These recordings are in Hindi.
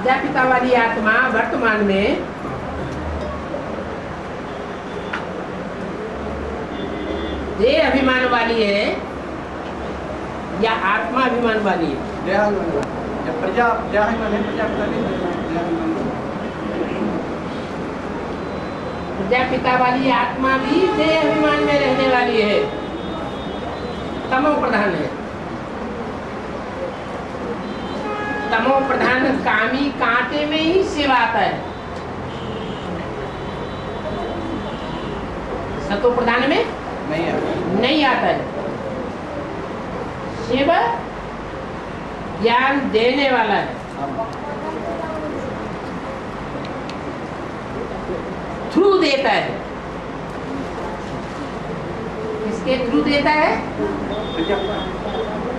प्रजापिता वाली आत्मा वर्तमान में देह अभिमान वाली है या आत्मा अभिमान वाली है? प्रजापिता वाली आत्मा भी देह अभिमान में रहने वाली है, तमो प्रधान है। तमो प्रधान कामी कांटे में ही शिव आता है, सतो प्रधान में नहीं आता है। शिव ज्ञान देने वाला है, थ्रू देता है। किसके थ्रू देता है?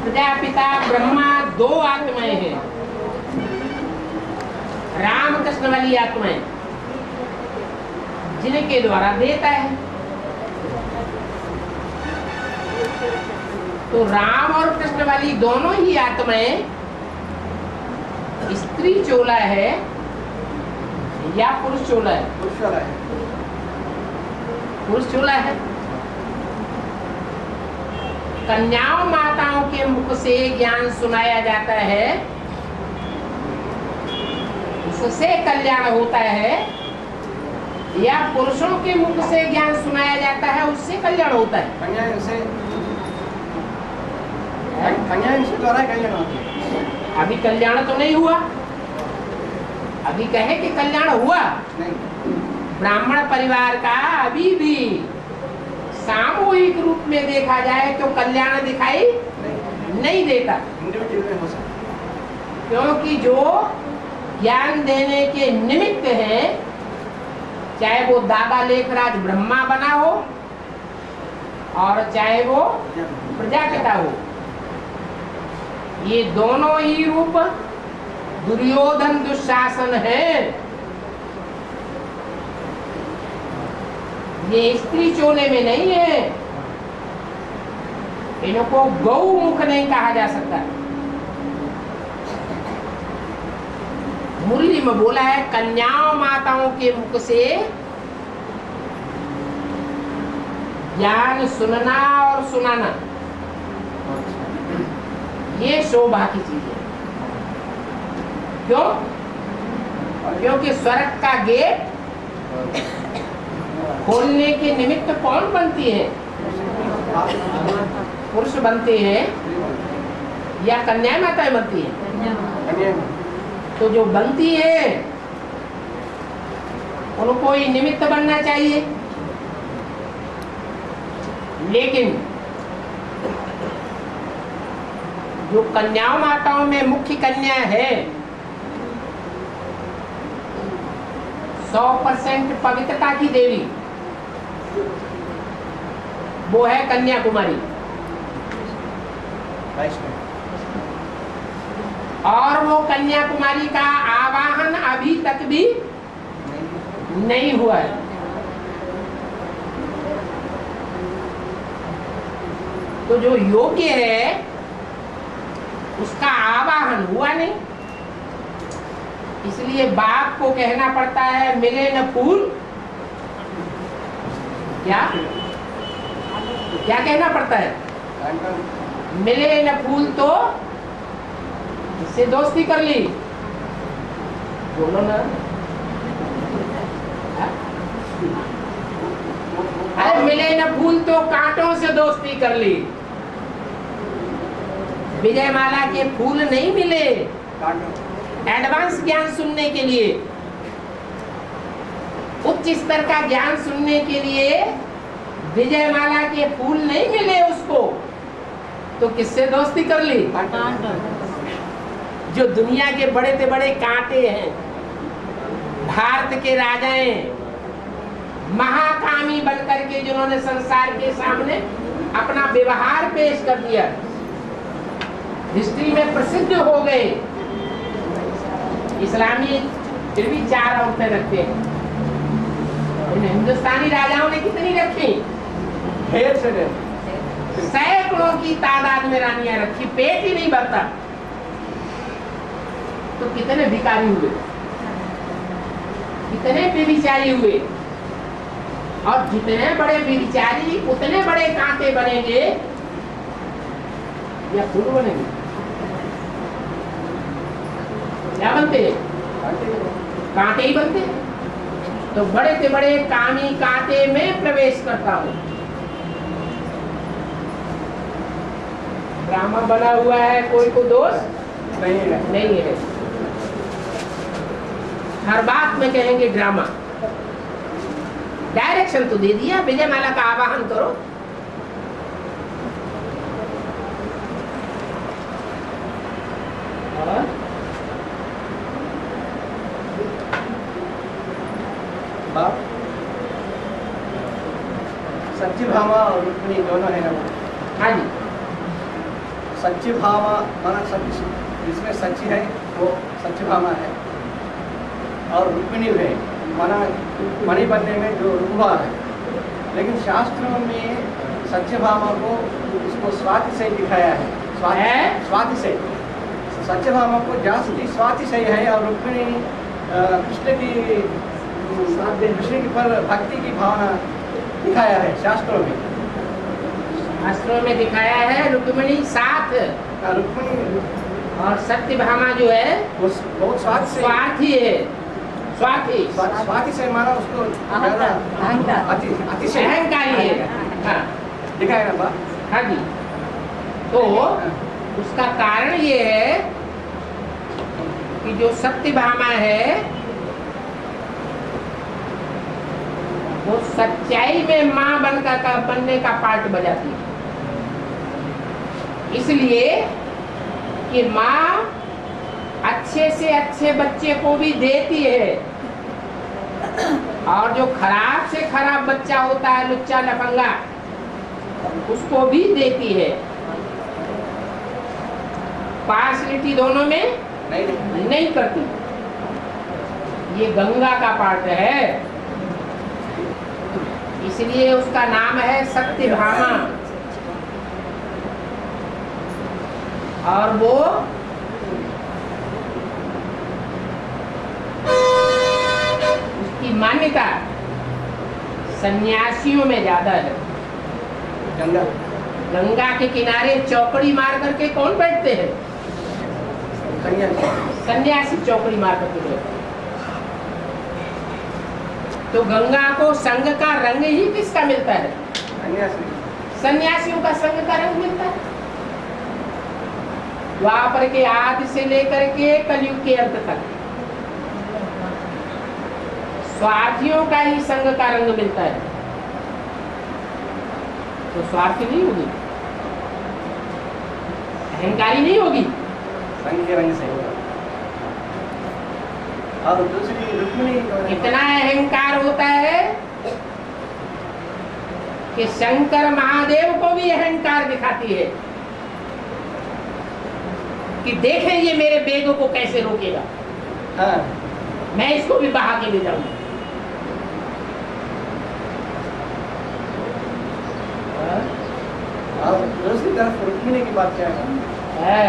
प्रजापिता ब्रह्मा दो आत्माएं हैं, राम कृष्ण वाली आत्माएं, जिनके द्वारा देता है। तो राम और कृष्ण वाली दोनों ही आत्माएं स्त्री चोला है या पुरुष चोला है? पुरुष चोला है। कन्याओं माताओं के मुख से ज्ञान सुनाया जाता है, उससे कल्याण होता है, या पुरुषों के मुख से ज्ञान सुनाया जाता है उससे कल्याण होता है? कन्या से द्वारा कल्याण होता है। अभी कल्याण तो नहीं हुआ, अभी कहे कि कल्याण हुआ नहीं। ब्राह्मण परिवार का अभी भी सामूहिक रूप में देखा जाए तो कल्याण दिखाई नहीं देता, क्योंकि जो ज्ञान देने के निमित्त है, चाहे वो दादा लेखराज ब्रह्मा बना हो और चाहे वो प्रजापिता हो, ये दोनों ही रूप दुर्योधन दुशासन है। ये स्त्री चोले में नहीं है, इनको गौमुख नहीं कहा जा सकता। मुरली में बोला है कन्याओं माताओं के मुख से ज्ञान सुनना और सुनाना, ये शोभा की चीज है। क्यों? क्योंकि स्वर्ग का गेट खोलने के निमित्त कौन बनती है? पुरुष बनते हैं या कन्या माताएं बनती है? तो जो बनती है उनको ही निमित्त बनना चाहिए, लेकिन जो कन्याओं माताओं में मुख्य कन्या है 100% पवित्रता की देवी, वो है कन्याकुमारी। और वो कन्याकुमारी का आवाहन अभी तक भी नहीं हुआ है। तो जो योग्य है उसका आवाहन हुआ नहीं, इसलिए बाप को कहना पड़ता है मिले न फूल, क्या क्या कहना पड़ता है? मिले न फूल तो इससे दोस्ती कर ली, बोलो ना। अरे मिले न फूल तो कांटों से दोस्ती कर ली। विजय माला के फूल नहीं मिले एडवांस ज्ञान सुनने के लिए, उच्च स्तर का ज्ञान सुनने के लिए विजय माला के फूल नहीं मिले उसको, तो किससे दोस्ती कर ली? जो दुनिया के बड़े से बड़े कांटे हैं, भारत के राजाएं, महाकामी बनकर के जिन्होंने संसार के सामने अपना व्यवहार पेश कर दिया, हिस्ट्री में प्रसिद्ध हो गए। इस्लामी फिर भी 4 औरतें रखते हैं, हिंदुस्तानी राजाओं ने कितनी रखी? सैकड़ों की तादाद में रानियां रखी, पेट ही नहीं भरता। तो कितने भिखारी हुए, कितने व्यभिचारी हुए, और जितने बड़े व्यभिचारी उतने बड़े कांटे बनेंगे या फूल बनेंगे? क्या बनते हैं? कांटे ही बनते हैं। तो बड़े से बड़े कामी कांटे में प्रवेश करता हूं। ड्रामा बना हुआ है, कोई को दोष नहीं है। हर बात में कहेंगे ड्रामा। डायरेक्शन तो दे दिया, विजय माला का आवाहन करो। और सच्ची भामा और रुक्मिणी दोनों है ना? हाँ जी। सच्ची भामा माना सच्ची, जिसमें सच्ची है वो सच्ची भामा है, और रुक्मिणी है माना मणि बनने में जो रुकवा है। लेकिन शास्त्रों में सच्ची भामा को उसको स्वाति से दिखाया है। स्वाति से सच्ची भामा को जास्ती स्वाति से है, और रुक्मिणी कृष्ण की पर भक्ति की भावना दिखाया है शास्त्रों में। शास्त्रों में दिखाया है रुक्मिणी साथ, रुक्मिणी और सत्यभामा जो है वो बहुत स्वार्थी है। स्वार्थी से माना उसको अतिशय अहंकारी है। हाँ दिखाया ना बात। हाँ जी। तो उसका कारण ये है कि जो सत्यभामा है वो सच्चाई में माँ बनने का पार्ट बजाती है। इसलिए कि माँ अच्छे से अच्छे बच्चे को भी देती है, और जो खराब से खराब बच्चा होता है, लुच्चा लफंगा, उसको भी देती है। पार्शलिटी दोनों में नहीं करती। ये गंगा का पार्ट है, इसलिए उसका नाम है सत्यभामा। और वो उसकी मान्यता सन्यासियों में ज्यादा है। गंगा के किनारे चौकड़ी मार करके कौन बैठते हैं? सन्यासी चौकड़ी मार करके बैठते हैं। तो गंगा को संग का रंग ही किसका मिलता है? सन्यासियों का संग का रंग मिलता है। द्वापर के आदि से लेकर के कलयुग के अंत तक स्वार्थियों का ही संग का रंग मिलता है। तो स्वार्थी नहीं होगी, अहंकारी नहीं होगी, संग के रंग से होगा। और दूसरी रुक्मिणी इतना अहंकार होता है कि शंकर महादेव को भी अहंकार दिखाती है कि देखें ये मेरे वेग को कैसे रोकेगा। हाँ। मैं इसको भी बहा के ले जाऊंगा। और दूसरी तरफ रुक्मिणी की बात क्या है?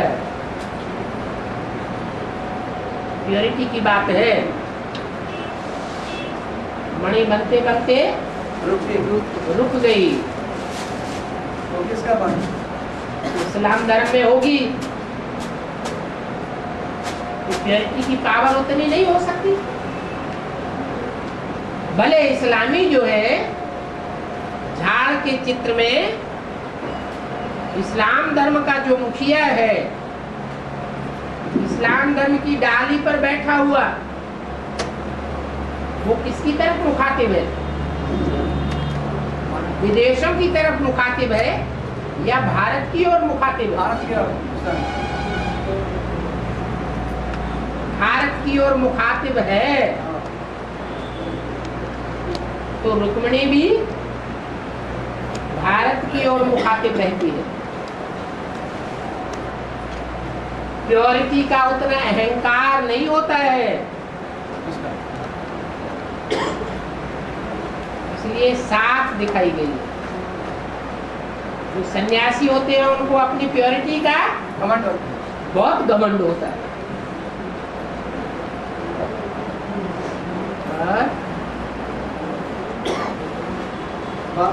प्योरिटी की बात है। मणि बनते बनते रुक गई। तो किसका बात? इस्लाम धर्म में होगी। प्योरिटी की पावर उतनी नहीं हो सकती। भले इस्लामी जो है झाड़ के चित्र में इस्लाम धर्म का जो मुखिया है, इस्लाम धर्म की डाली पर बैठा हुआ, वो किसकी तरफ मुखातिब है? विदेशों की तरफ मुखातिब है या भारत की ओर मुखातिब है? भारत की ओर मुखातिब है। तो रुक्मिणी भी भारत की ओर मुखातिब रहती है। प्योरिटी का उतना अहंकार नहीं होता है, इसलिए साफ दिखाई गई। जो सन्यासी होते हैं उनको अपनी प्योरिटी का घमंड बहुत घमंड होता है। और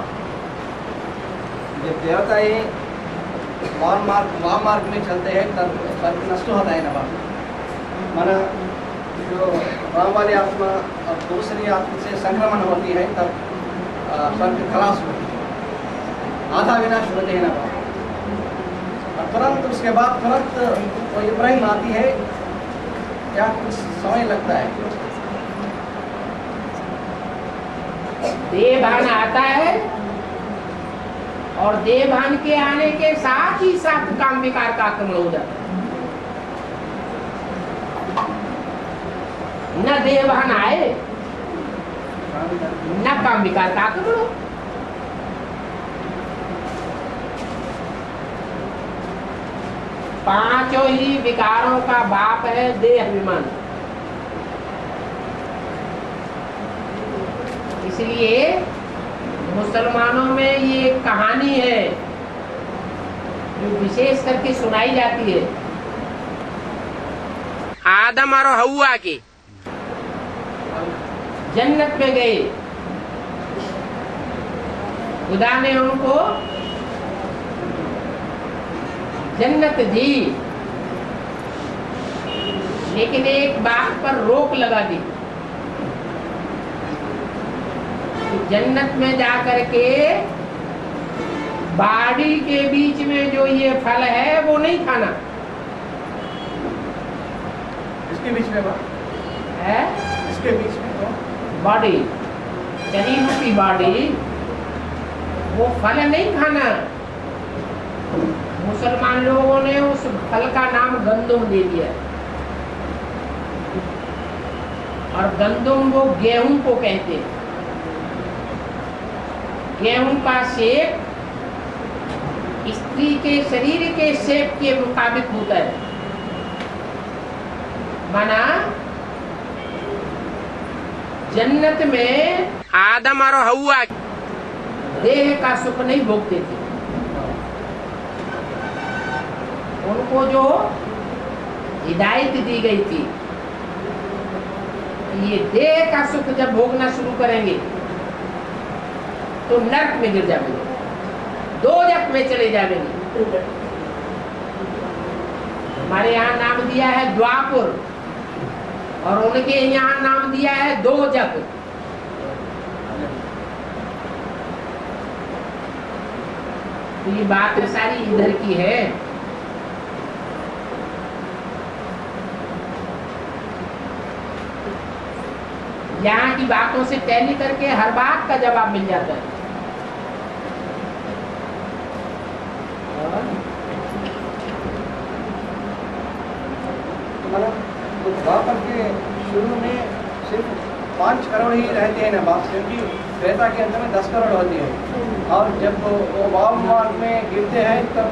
जब देवता ये वाम मार्ग में चलते हैं तब स्वर्ग नष्ट होता है ना बाप। माना जो वाम वाली आत्मा और दूसरी आत्मा से संक्रमण होती है तब स्वर्ग खलास होती है, आधा विनाश होते हैं ना बाप। और तुरंत उसके बाद तुरंत वो इब्राहिम आती है, क्या कुछ समय लगता है। देवभान आता है और देवभान के आने के साथ ही साथ काम विकार का आक्रमण हो जाता है। न देवभान आए न काम विकार का आक्रमण हो। पांचों ही विकारों का बाप है देह अभिमान। इसलिए मुसलमानों में ये कहानी है जो विशेष करके सुनाई जाती है। आदम और हव्वा के जन्नत में गए, खुदा ने उनको जन्नत दी, लेकिन एक बात पर रोक लगा दी। जन्नत में जाकर के बाड़ी के बीच में जो ये फल है वो नहीं खाना। इसके बीच में है, इसके बीच में तो बॉडी, शरीर की बॉडी, वो फल नहीं खाना। मुसलमान लोगों ने उस फल का नाम गंदुम दे दिया, और गंदुम वो गेहूं को कहते हैं। गेहूं का शेप स्त्री के शरीर के शेप के मुताबिक होता है। माना जन्नत में आदम और हव्वा देह का सुख नहीं भोगते थे। उनको जो हिदायत दी गई थी, ये देह का सुख जब भोगना शुरू करेंगे तो नरक में गिर जाएंगे, दोजख में चले जाएंगे। हमारे यहाँ नाम दिया है द्वापुर और उनके यहाँ नाम दिया है दोजख। तो ये बात सारी इधर की है। यहाँ की बातों से टैली करके हर बात का जवाब मिल जाता है। तो द्वापर के शुरू में सिर्फ 5 करोड़ ही रहते हैं ना बाप, क्योंकि त्रेता के अंत में 10 करोड़ होती है। और जब वो वाम मार्ग में गिरते हैं तब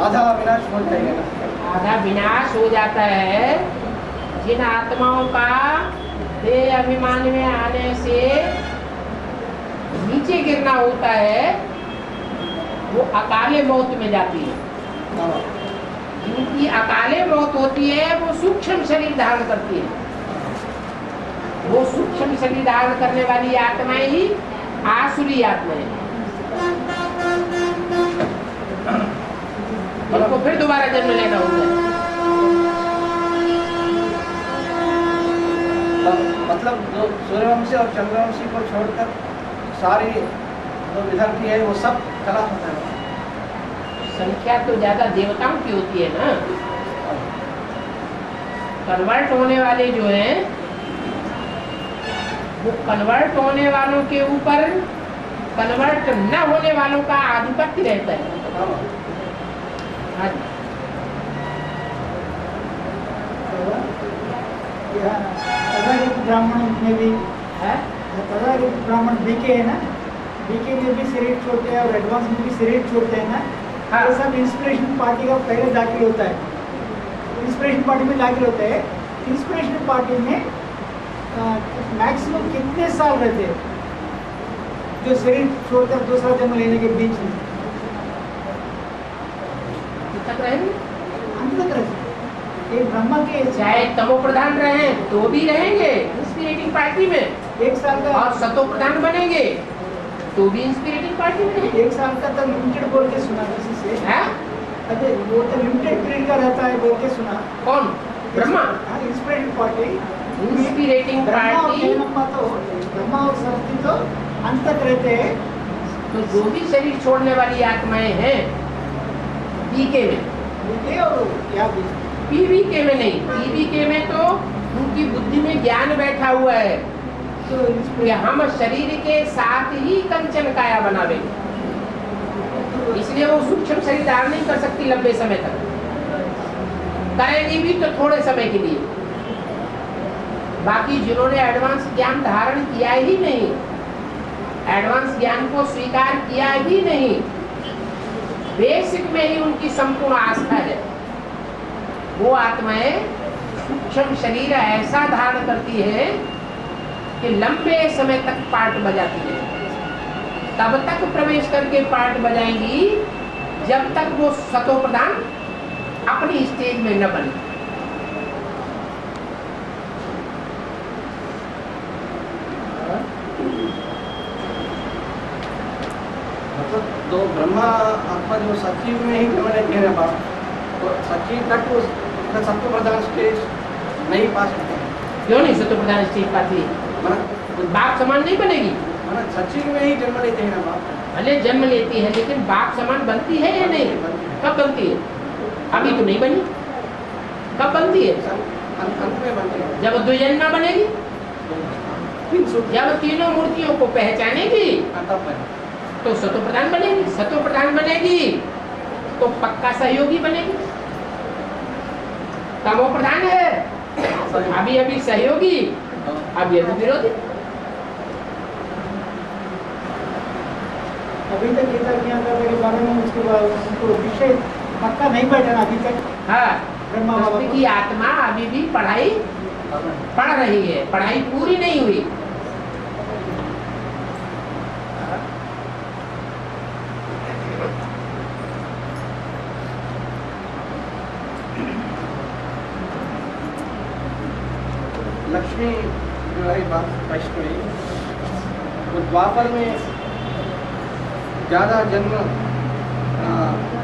आधा विनाश हो जाएगा ना। आधा विनाश हो जाता है। जिन आत्माओं का देह अभिमान में आने से नीचे गिरना होता है वो अकाले मौत में जाती है। जिनकी अकाले मौत होती है वो सूक्ष्म शरीर धारण करती है। वो सूक्ष्म शरीर धारण करने वाली आत्माएं ही आसुरी आत्माएं, उनको फिर दोबारा जन्म लेना होता है। मतलब जो सूर्यवंशी और चंद्रवंशी को छोड़कर सारी जो इधर की है वो सब खलास होता है। संख्या तो ज्यादा देवताओं की होती है ना। कन्वर्ट होने वाले जो हैं वो कन्वर्ट होने वालों के ऊपर कन्वर्ट न होने वालों का आधिपत्य रहता है। हाँ जी। ब्राह्मण में भी है, तदारूप ब्राह्मण बीके है ना, बीके में भी शरीर छोड़ते हैं और एडवांस में भी शरीर छोड़ते हैं ना। हाँ। ये सब इंस्पिरेशन पार्टी का पहले दाखिल होता है। इंस्पिरेशन पार्टी में दाखिल होता है। इंस्पिरेशन पार्टी में मैक्सिमम कितने साल रहते हैं जो शरीर छोड़कर दूसरा जन्म लेने के बीच में? तक रहेंगे, अंत तक रहते। एक ब्रह्मा के चाहे तमो प्रधान रहे तो भी रहेंगे इंस्पिरेटिंग पार्टी में, 1 साल का और सतो प्रधान बनेंगे तो भी इंस्पिरेटिंग पार्टी में 1 साल का तो लिमिटेड बोल के सुना किसी से। है। अरे वो तो लिमिटेड पीरियड का रहता है बोल के सुना। कौन? ब्रह्मा। हाँ, इंस्पिरेटिंग पार्टी। इंस्पिरेटिंग ब्रह्मा और पार्टी। जगदम्बा तो ब्रह्मा और सरस्वती तो अंत तक रहते हैं। तो जो भी शरीर छोड़ने वाली आत्माएं हैं पीके में, ये और क्या भी पीवीके में नहीं, पीवीके में तो उनकी बुद्धि में ज्ञान बैठा हुआ है तो कि हम शरीर के साथ ही कंचन काया बनावे, इसलिए वो सूक्ष्म शरीर धारण नहीं कर सकती लंबे समय तक, करेंगी भी तो थोड़े समय के लिए। बाकी जिन्होंने एडवांस ज्ञान धारण किया ही नहीं, एडवांस ज्ञान को स्वीकार किया ही नहीं, बेसिक में ही उनकी संपूर्ण आस्था है, वो आत्माएं सूक्ष्म शरीर ऐसा धारण करती है कि लंबे समय तक पार्ट बजाती है। तब तक प्रवेश करके पार्ट बजाएंगी जब तक वो सतो प्रधान अपनी स्टेज में न बने। मतलब तो ब्रह्मा आत्मा जो सचिव में ही जन्म लेते हैं बाप, तो सचिव तक उस सत्व प्रधान स्टेज नहीं पा सकते हैं। क्यों नहीं सतो प्रधान स्टेज पाती? बाप समान नहीं बनेगी। सचिव में ही जन्म लेते हैं ना बाप। भले जन्म लेती है लेकिन बाप समान बनती है या नहीं? कब बनती है? अभी तो नहीं बनी। कब बनती है? अंत में बनती है जब द्विजन्मा बनेगी, 300 जब तीनों मूर्तियों को पहचानेगी तब बने। तो सतो प्रधान बनेगी। सतो प्रधान बनेगी तो पक्का सहयोगी बनेगी। तमो प्रधान है, अभी अभी सहयोगी, अभी अभी विरोधी। अभी तक गीता ज्ञान करने के बारे में उसके बाद उनको विषय पक्का नहीं बैठा अभी तक। हाँ, ब्रह्मा बाबा की आत्मा अभी भी पढ़ाई पढ़ रही है, पढ़ाई पूरी नहीं हुई। लक्ष्मी जो है बात वैष्णवी, वो द्वापर में ज़्यादा जन्म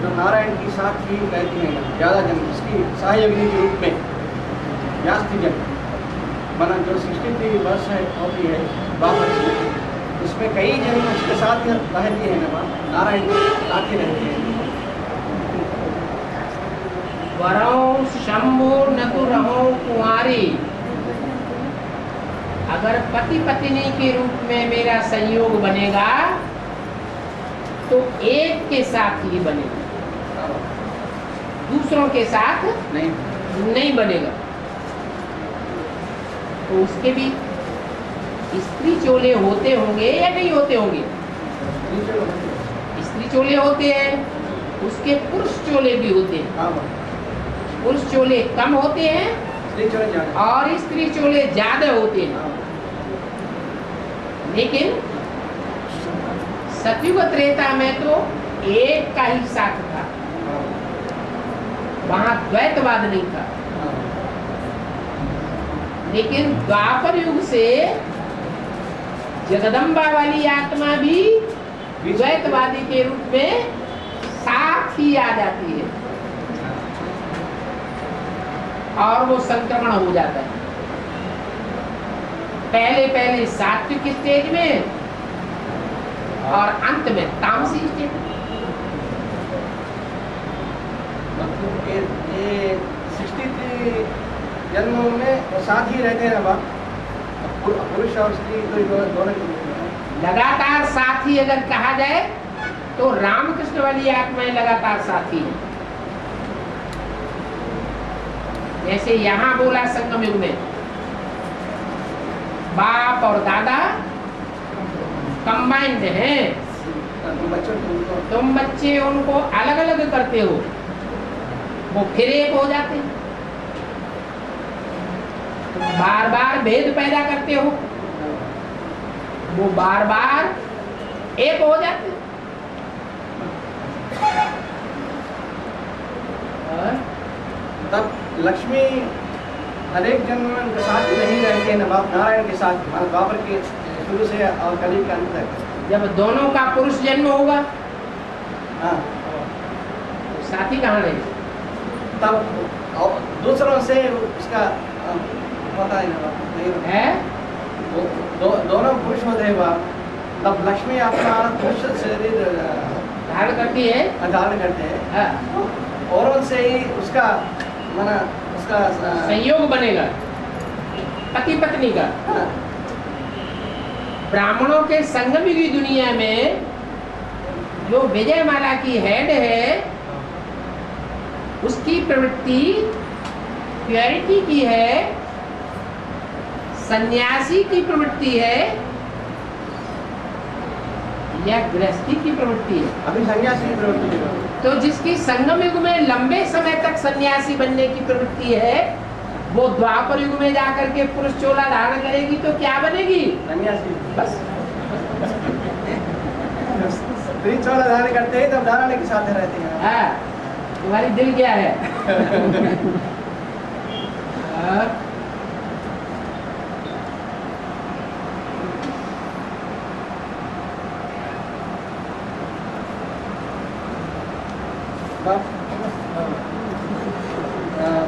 जो नारायण की साथ ही रहती है, ज़्यादा जन्म इसकी सहयोगिनी के रूप में व्यास्ति जन्म बना जो 63 वर्ष है होती है द्वापर से, उसमें कई जन्म उसके साथ ही रहती है ना, नारायण के साथ ही रहती है। वरों शंभु न तो रहो कुंवारी, अगर पति पत्नी के रूप में मेरा संयोग बनेगा तो एक के साथ ही बनेगा, दूसरों के साथ नहीं बनेगा। तो उसके भी स्त्री चोले होते होंगे या नहीं होते होंगे? स्त्री चोले होते हैं, उसके पुरुष चोले भी होते हैं। पुरुष चोले कम होते हैं और स्त्री चोले ज्यादा होते हैं। लेकिन सतयुग त्रेता में तो एक का ही साथ था, वहां द्वैतवाद नहीं था। लेकिन द्वापर युग से जगदम्बा वाली आत्मा भी द्वैतवादी के रूप में साथ ही आ जाती है और वो संक्रमण हो जाता है। पहले सात्विक स्टेज में और अंत में तामसी स्टेज में। ये 63 जन्मों में वो साथ ही रहते हैं बाप, पुरुष और स्त्री तो दोनों लगातार साथी अगर कहा जाए तो रामकृष्ण वाली आत्माएं लगातार साथी हैं। जैसे यहाँ बोला संगम युग में बाप और दादा कंबाइंड हैं, तुम बच्चे उनको अलग अलग करते हो, वो फिर एक हो जाते हैं। तुम बार बार भेद पैदा करते हो, वो बार बार एक हो जाते हैं। तब लक्ष्मी हर एक जन्म में उनके साथ नहीं रहते हैं ना बाप नारायण के साथ द्वापर के शुरू से और कली के अंत तक। जब दोनों का पुरुष जन्म होगा हाँ, तो साथी कहाँ रहेगी? तब और दूसरों से उसका पता ही नहीं है दोनों पुरुष होते हैं बाप, तब लक्ष्मी अपना पुरुष शरीर धारण करती है। धारण करते हैं हाँ, और उनसे ही उसका माना उसका संयोग बनेगा पति पत्नी का। हाँ, ब्राह्मणों के संगम की दुनिया में जो विजयमाला की हेड है उसकी प्रवृत्ति प्योरिटी की है, सन्यासी की प्रवृत्ति है या गृहस्थी की प्रवृत्ति है? अभी सन्यासी की प्रवृत्ति है। तो जिसकी संगम युग में लंबे समय तक सन्यासी बनने की प्रवृत्ति है वो द्वापर युग में जाकर के पुरुष चोला धारण करेगी तो क्या बनेगी? सन्यासी। बस स्त्री चोला धारण करते हैं तब धारण के साथ रहते हैं। हाँ, तुम्हारी दिल क्या है?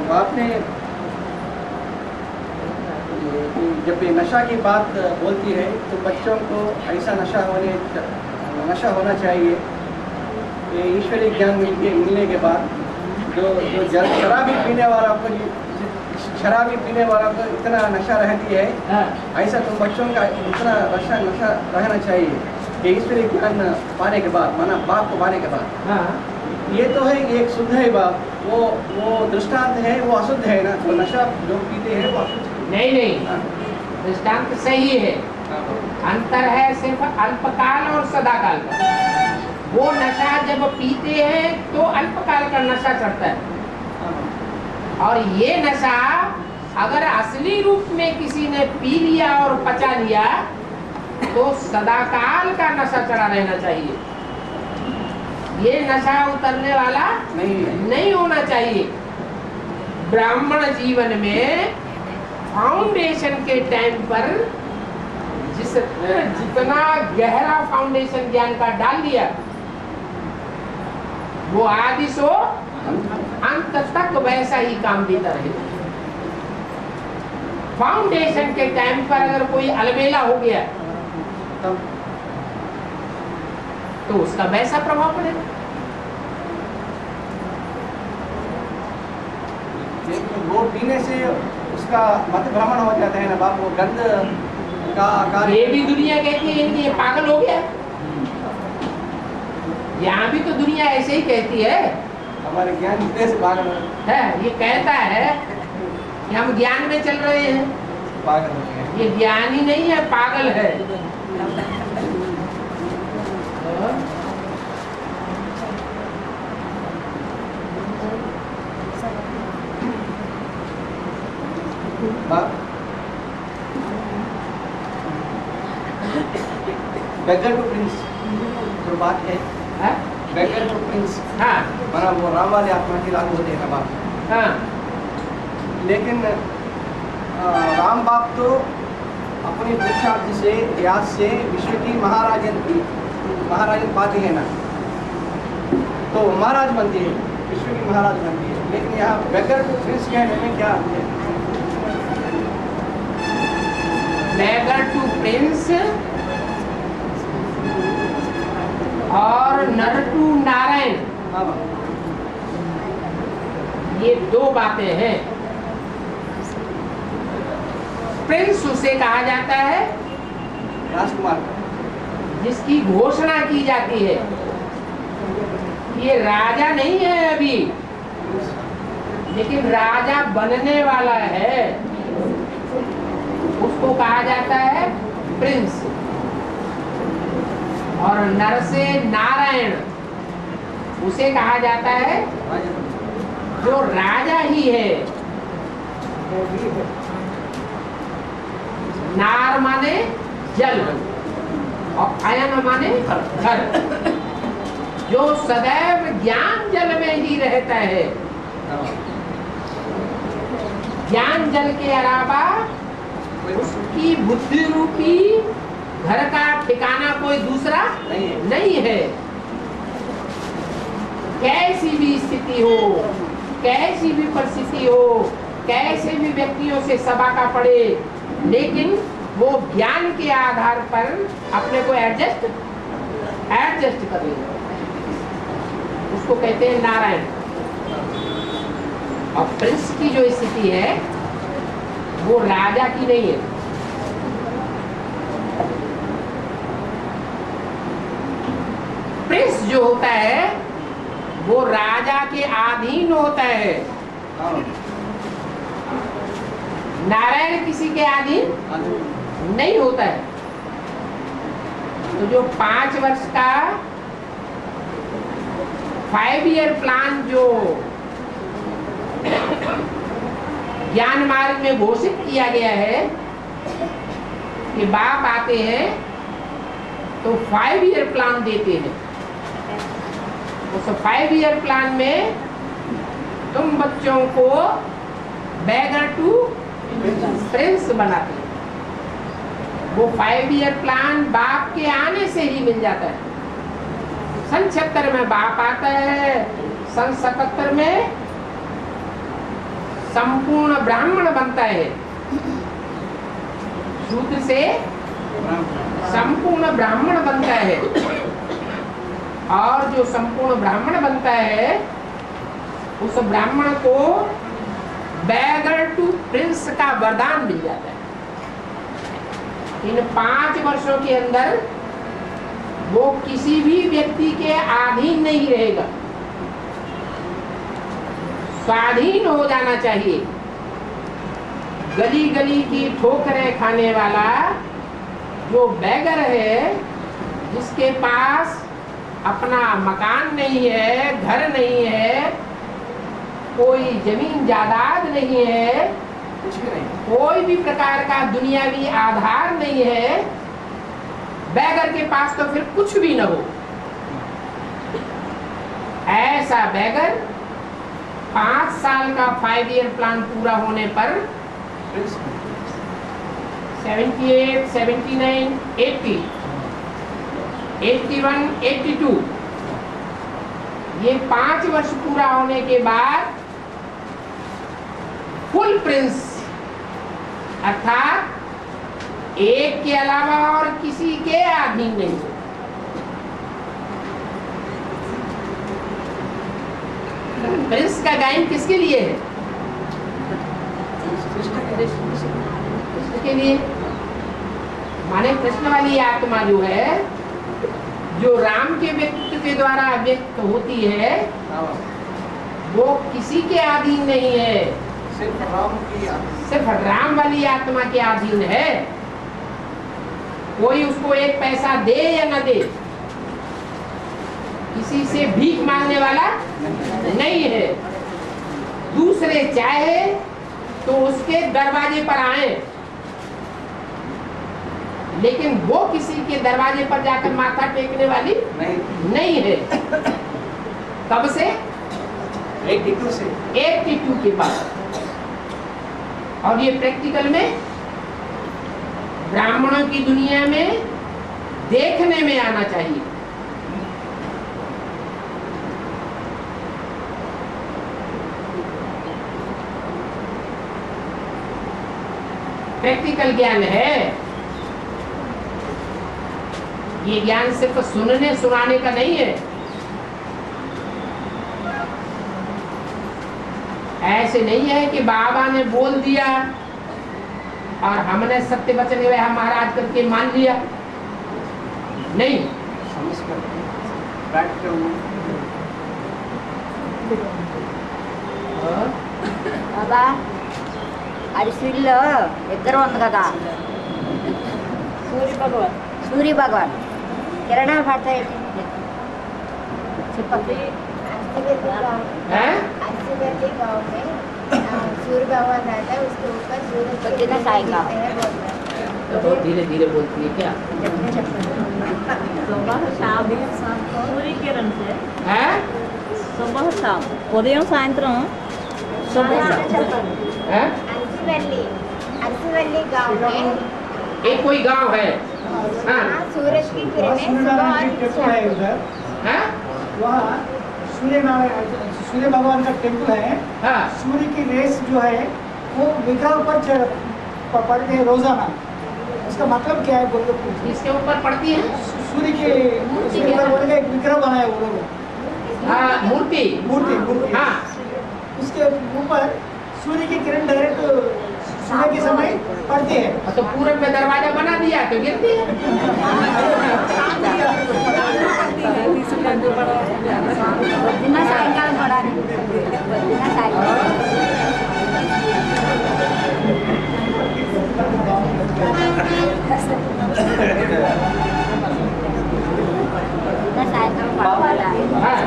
बाप ने जब ये नशा की बात बोलती है तो बच्चों को ऐसा नशा होना चाहिए कि ईश्वरीय ज्ञान मिलने के बाद जो शराबी पीने वाला को इतना नशा रहती है, ऐसा तुम बच्चों का उतना नशा रहना चाहिए कि ईश्वरीय ज्ञान पाने के बाद माना बाप को पाने के बाद। ये तो है एक शुद्ध है बाप, वो दृष्टांत है, वो अशुद्ध है ना, तो नशा जो पीते हैं वो अशुद्ध है। नहीं, दृष्टांत सही है। अंतर है सिर्फ अल्पकाल और सदाकाल का। वो नशा जब पीते हैं तो अल्पकाल का नशा चढ़ता है, और ये नशा अगर असली रूप में किसी ने पी लिया और पचा लिया तो सदाकाल का नशा चढ़ा रहना चाहिए। ये नशा उतरने वाला नहीं होना चाहिए। ब्राह्मण जीवन में फाउंडेशन के टाइम पर जितना गहरा फाउंडेशन ज्ञान का डाल दिया वो आदि सो अंत तक वैसा ही काम देता रहेगा। फाउंडेशन के टाइम पर अगर कोई अलबेला हो गया तो उसका वैसा प्रभाव पड़ेगा। वो पीने से उसका मत भ्रमण हो जाता है ना बाप, वो गंध का आकार। ये भी दुनिया कहती है ये पागल हो गया। यहाँ भी तो दुनिया ऐसे ही कहती है। हमारे ज्ञान इतने से पागल है, ये कहता है कि हम ज्ञान में चल रहे हैं, पागल हो गए। ये ज्ञान ही नहीं है, पागल है। बेगर टू प्रिंस जो बात है, बेगर टू प्रिंस, हाँ, माना वो राम वाले आत्मा की लागू होते हैं बाप। हाँ, लेकिन राम बाप तो अपनी पुरुषार्थ से प्रयास से विश्व की महाराजन पाती है ना, तो महाराज बनती है, विश्व की महाराज बनती है। लेकिन यहाँ बेगर टू प्रिंस कहने में क्या है? बेगर टू प्रिंस और नर टू नारायण, ये दो बातें हैं। प्रिंस उसे कहा जाता है राजकुमार, जिसकी घोषणा की जाती है। ये राजा नहीं है अभी, लेकिन राजा बनने वाला है, उसको कहा जाता है प्रिंस। और नर से नारायण उसे कहा जाता है जो राजा ही है। नार माने जल और अयन माने घर, जो सदैव ज्ञान जल में ही रहता है। ज्ञान जल के अलावा उसकी बुद्धि रूपी घर का ठिकाना कोई दूसरा नहीं है। कैसी भी स्थिति हो, कैसी भी परिस्थिति हो, कैसे भी व्यक्तियों से सभा का पड़े, लेकिन वो ज्ञान के आधार पर अपने को एडजस्ट कर लेगा। उसको कहते हैं नारायण। और प्रिंस की जो स्थिति है वो राजा की नहीं है। प्रिंस जो होता है वो राजा के अधीन होता है। नारायण किसी के अधीन नहीं होता है। तो जो 5 वर्ष का 5 ईयर प्लान जो ज्ञान मार्ग में घोषित किया गया है कि बाप आते हैं तो 5 ईयर प्लान देते हैं। उस 5 ईयर प्लान में तुम बच्चों को बैगर टू प्रिंस बनाते हैं। वो 5 ईयर प्लान बाप के आने से ही मिल जाता है। सन 76 में बाप आता है, सन 77 में संपूर्ण ब्राह्मण बनता है। शूद्र से संपूर्ण ब्राह्मण बनता है। और जो संपूर्ण ब्राह्मण बनता है उस ब्राह्मण को बैगर टू प्रिंस का वरदान मिल जाता है। इन 5 वर्षों के अंदर वो किसी भी व्यक्ति के अधीन नहीं रहेगा, स्वाधीन हो जाना चाहिए। गली गली की ठोकरें खाने वाला जो बैगर है, जिसके पास अपना मकान नहीं है, घर नहीं है, कोई जमीन जायदाद नहीं है, कुछ भी नहीं, कोई भी प्रकार का दुनियावी आधार नहीं है, बैगर के पास तो फिर कुछ भी न हो। ऐसा बैगर 5 साल का 5 ईयर प्लान पूरा होने पर 78, 79, 80, 81, 82 ये 5 वर्ष पूरा होने के बाद फुल प्रिंस अर्थात एक के अलावा और किसी के अधीन नहीं। प्रिंस का गायन किसके लिए है? किसके लिए? माने कृष्ण वाली आत्मा जो है, जो राम के व्यक्तित्व के द्वारा व्यक्त होती है, वो किसी के अधीन नहीं है, सिर्फ राम वाली आत्मा के अधीन है। कोई उसको एक पैसा दे या न दे, किसी से भीख मांगने वाला नहीं है। दूसरे चाहे तो उसके दरवाजे पर आए, लेकिन वो किसी के दरवाजे पर जाकर माथा टेकने वाली नहीं है। कब से? 82 के बाद। और ये प्रैक्टिकल में ब्राह्मणों की दुनिया में देखने में आना चाहिए। प्रैक्टिकल ज्ञान है। ये ज्ञान सिर्फ सुनने सुनाने का नहीं है। ऐसे नहीं है कि बाबा ने बोल दिया और हमने सत्य वचन वह महाराज करके मान लिया। नहीं, బాబా అది స్వీట్లో ఇద్దరు ఉంది కదా, సూర్య భగవాన్ కిరణాలు పడతాయి చెప్పండి। हैं? सूर्य भगवान रहता है, उसके ऊपर सूर्य పొద్దున్న సాయంకాలం तो बहुत धीरे धीरे बोलती है क्या? सुबह शाम सूर्य किरण से हैं? सुबह शाम उदయం సాయంత్రం हैं? अरसीवली गांव में एक कोई गांव है। हाँ सूरज की किरणें सूर्य सुबह नारायण की टेम्पल है उधर, हाँ वहाँ सूर्य भगवान का टेम्पल है। हाँ सूर्य की रेस जो है वो विग्रह पर पड़ते हैं रोजाना। उसका मतलब क्या है बोल के पूछिए। इसके ऊपर पड़ती है। सूर्य के ऊपर बोल के एक विग्रह बनाया वो लोग, हाँ मूर्ति। मूर्ति। हाँ उसके ऊपर सूर्य की किरण डायरेक्ट सुबह के समय पड़ती है। तो पूरब में दरवाजा बना दिया तो गिरती है। పొద్దున్న సాయంకాలం పడాలి, పొద్దున్న సాయంకాలం పడాలి. हाँ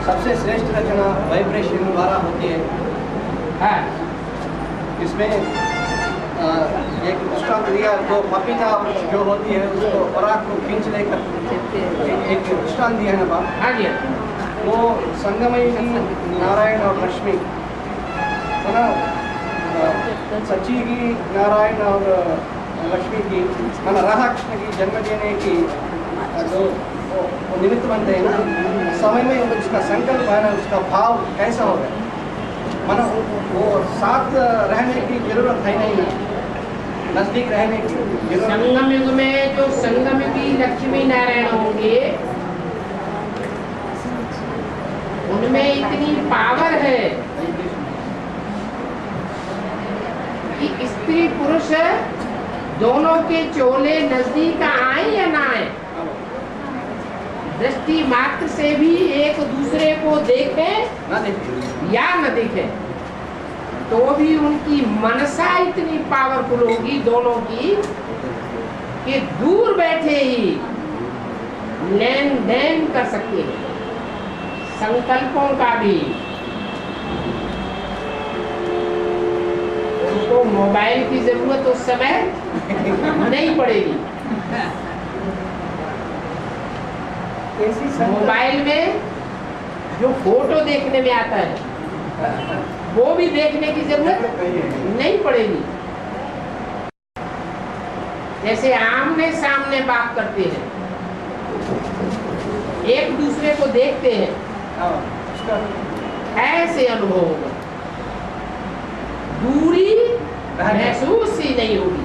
सबसे श्रेष्ठ रचना वाइब्रेशन द्वारा होती है। हाँ इसमें एक दृष्टांत दिया तो पपीता जो होती है उसको पराग को खींच लेकर एक दृष्टांत दिया है ना बाप। हाँ जी वो संगमई नारायण और लक्ष्मी है ना, सच्ची की नारायण और लक्ष्मी की है ना, राधा कृष्ण की जन्म देने की जो वो निमित्त बनते हैं ना, समय में उसका संकल्प है ना, उसका भाव कैसा होगा, मानो वो साथ रहने की जरूरत है नहीं ना, नजदीक रहने की जरूरत। संगम युग में जो संगम की लक्ष्मी नारायण होंगे उनमें इतनी पावर है कि स्त्री पुरुष दोनों के चोले नजदीक आए या ना आए, दृष्टि मात्र से भी एक दूसरे को देखें ना देखिए या न देखें तो भी उनकी मनसा इतनी पावरफुल होगी दोनों की कि दूर बैठे ही लेन देन कर सकते हैं, संकल्पों का भी। उनको मोबाइल की जरूरत उस समय नहीं पड़ेगी। मोबाइल में जो फोटो देखने में आता है वो भी देखने की जरूरत नहीं पड़ेगी। जैसे आमने सामने बात करते हैं, एक दूसरे को देखते हैं, ऐसे अनुभव होगा, दूरी महसूस ही नहीं होगी।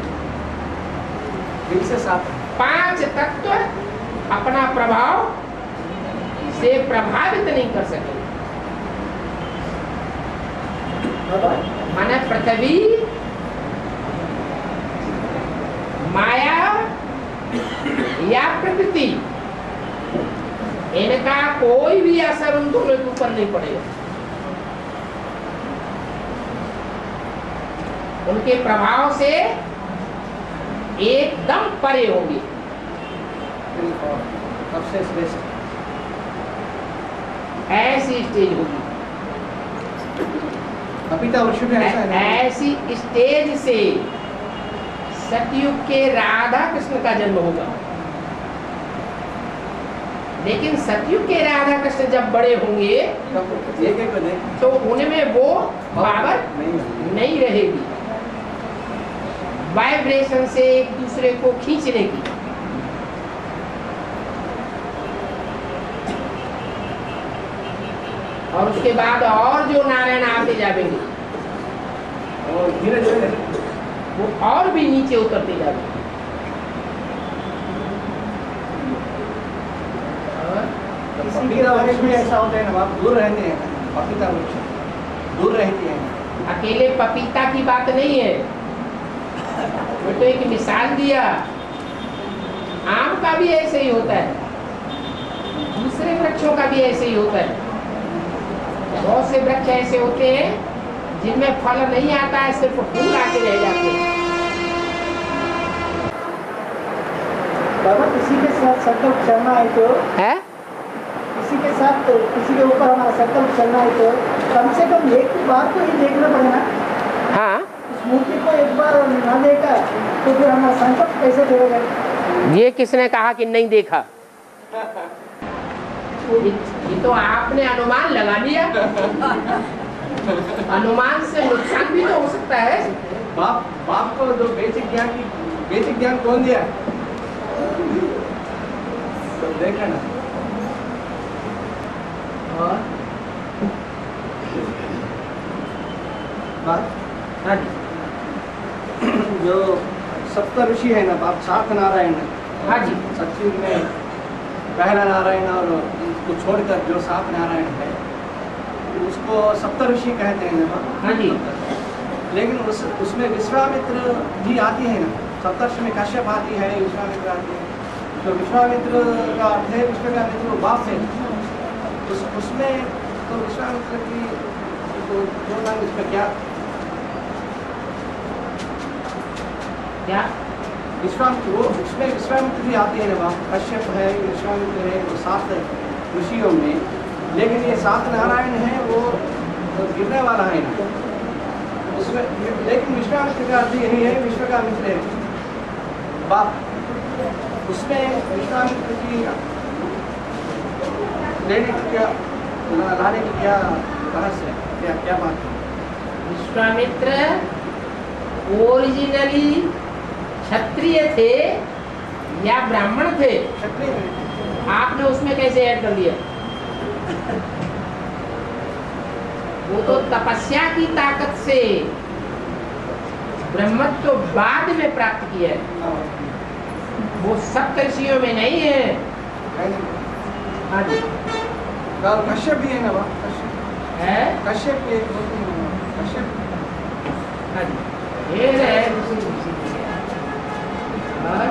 दिल से साथ 5 तत्व अपना प्रभाव से प्रभावित नहीं कर सके। माने पृथ्वी, माया या प्रकृति, इनका कोई भी असर उन दोनों के ऊपर नहीं पड़ेगा। उनके प्रभाव से एकदम परे होंगे। सबसे श्रेष्ठ ऐसी स्टेज होगी, पपीता वृक्ष में ऐसा है ना? ऐसी स्टेज से सतयुग के राधा कृष्ण का जन्म होगा। लेकिन सतयुग के राधा कृष्ण जब बड़े होंगे एक एक को देख तो उनमें वो पावर नहीं रहेगी, वाइब्रेशन से एक दूसरे को खींचने की। और उसके बाद और जो नारायण आते जाएंगे और धीरे धीरे वो और भी नीचे उतरते जाएंगे। पपीता वृक्ष में ऐसा होता है ना, आप दूर रहते हैं, पपीता वृक्ष दूर रहती है। अकेले पपीता की बात नहीं है, वो तो एक मिसाल दिया। आम का भी ऐसे ही होता है, दूसरे वृक्षों का भी ऐसे ही होता है। बहुत से वृक्ष ऐसे होते हैं जिनमें फल नहीं आता है, सिर्फ फूल आके रह जाते हैं। बाबा किसी के साथ संकल्प चलना है तो है? किसी के साथ किसी के ऊपर हमारा संकल्प चलना है तो कम से कम एक बार तो ही देखना पड़ेगा। हाँ, उस मूर्ति को एक बार ना देखा तो फिर हमारा संकल्प कैसे करेगा? ये किसने कहा कि नहीं देखा? ये तो आपने अनुमान लगा लिया। अनुमान से नुकसान भी तो हो सकता है। बाप को जो बेसिक ज्ञान कौन दिया? तो देखा ना। और बात हाँ जी, जो सप्त ऋषि है ना बाप, 7 नारायण है। हाँ जी, सचिव में पहला नारायण और उसको छोड़कर जो 7 नारायण है उसको सप्त ऋषि कहते हैं ना बाप। हाँ जी, लेकिन उसमें विश्वामित्र जी आती है ना, सप्तर्षि में कश्यप आती है, विश्वामित्र आती है। तो विश्वामित्र का अर्थ है विश्वामित्र वो बाप है। उसमें तो विश्वामित्र की तो जो नाम इसमें क्या उसमें विश्वामित्र भी आती है ना बाप। कश्यप है, विश्वामित्र है, वो 7 ऋषियों में। लेकिन ये 7 नारायण हैं वो गिरने वाला है ना उसमें। लेकिन विश्वामित्र का अर्थ यही है, विश्व का मित्र है बाप। उसमें विश्वामित्र की लाने की क्या रहस्य है, क्या बात है? विश्वामित्र ओरिजिनली क्षत्रिय थे या ब्राह्मण थे? क्षत्रिय है। आपने उसमें कैसे ऐड कर दिया? वो तो तपस्या की ताकत से ब्रह्मत्व बाद में प्राप्त किया है, वो सप्तर्षियों में नहीं है। हाँ जी, कश्यप भी है ना बाप, कश्यप है। कश्यप के कश्यप। हाँ जी, ये है और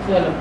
चलो